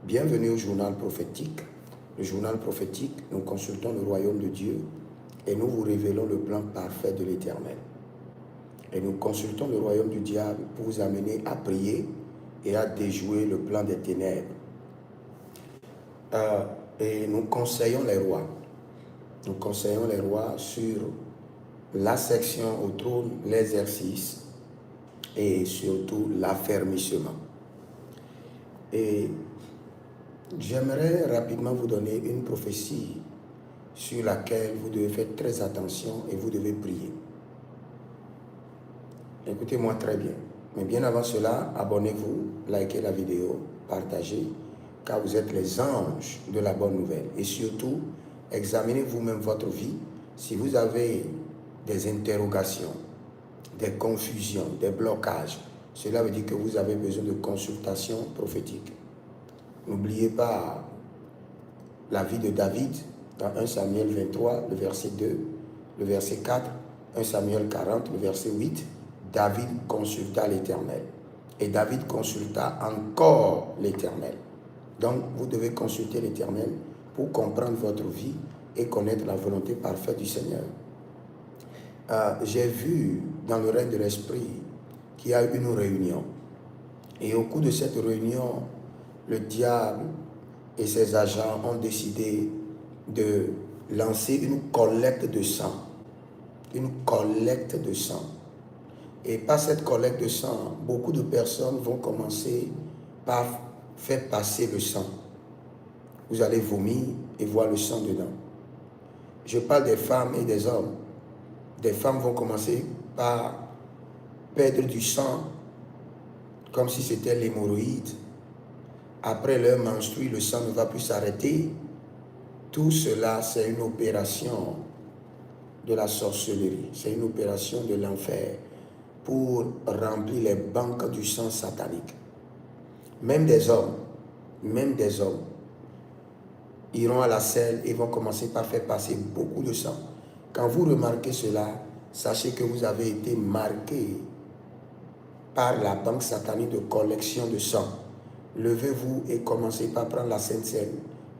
Bienvenue au journal prophétique. Le journal prophétique, nous consultons le royaume de Dieu et nous vous révélons le plan parfait de l'Éternel. Et nous consultons le royaume du diable pour vous amener à prier et à déjouer le plan des ténèbres. Et nous conseillons les rois. Nous conseillons les rois sur la section au trône, l'exercice et surtout l'affermissement. Et j'aimerais rapidement vous donner une prophétie sur laquelle vous devez faire très attention et vous devez prier. Écoutez-moi très bien. Mais bien avant cela, abonnez-vous, likez la vidéo, partagez, car vous êtes les anges de la bonne nouvelle. Et surtout, examinez vous-même votre vie. Si vous avez des interrogations, des confusions, des blocages, cela veut dire que vous avez besoin de consultation prophétique. N'oubliez pas la vie de David dans 1 Samuel 23, le verset 2, le verset 4, 1 Samuel 40, le verset 8. David consulta l'Éternel. Et David consulta encore l'Éternel. Donc, vous devez consulter l'Éternel pour comprendre votre vie et connaître la volonté parfaite du Seigneur. J'ai vu dans le règne de l'Esprit qu'il y a eu une réunion. Et au cours de cette réunion, le diable et ses agents ont décidé de lancer une collecte de sang. Une collecte de sang. Et par cette collecte de sang, beaucoup de personnes vont commencer par faire passer le sang. Vous allez vomir et voir le sang dedans. Je parle des femmes et des hommes. Des femmes vont commencer par perdre du sang comme si c'était l'hémorroïde. Après leur menstrue, le sang ne va plus s'arrêter. Tout cela, c'est une opération de la sorcellerie. C'est une opération de l'enfer pour remplir les banques du sang satanique. Même des hommes iront à la selle et vont commencer par faire passer beaucoup de sang. Quand vous remarquez cela, sachez que vous avez été marqué par la banque satanique de collection de sang. Levez-vous et commencez par prendre la Sainte Seine,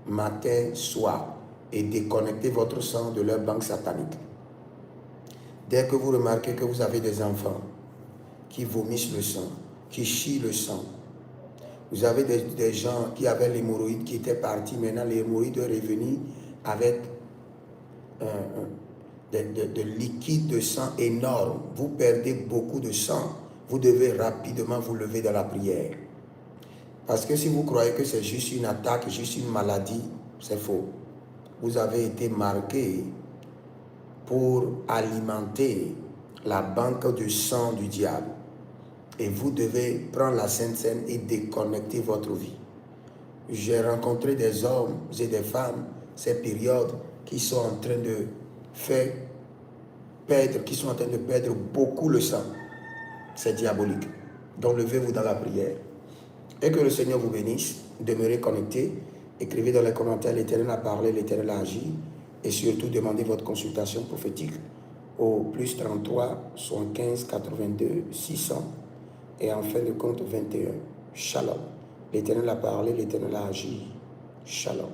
matin, soir, et déconnectez votre sang de leur banque satanique. Dès que vous remarquez que vous avez des enfants qui vomissent le sang, qui chient le sang, vous avez des gens qui avaient l'hémorroïde qui était parti, maintenant l'hémorroïde est revenu avec de liquide de sang énorme. Vous perdez beaucoup de sang, vous devez rapidement vous lever dans la prière. Parce que si vous croyez que c'est juste une attaque, juste une maladie, c'est faux. Vous avez été marqué pour alimenter la banque de sang du diable. Et vous devez prendre la Sainte Seine et déconnecter votre vie. J'ai rencontré des hommes et des femmes, ces périodes, qui sont en train de perdre beaucoup le sang. C'est diabolique. Donc levez-vous dans la prière. Et que le Seigneur vous bénisse. Demeurez connectés. Écrivez dans les commentaires, l'Éternel a parlé, l'Éternel a agi. Et surtout, demandez votre consultation prophétique au plus 33 75 82 600 et en fin de compte 21. Shalom. L'Éternel a parlé, l'Éternel a agi. Shalom.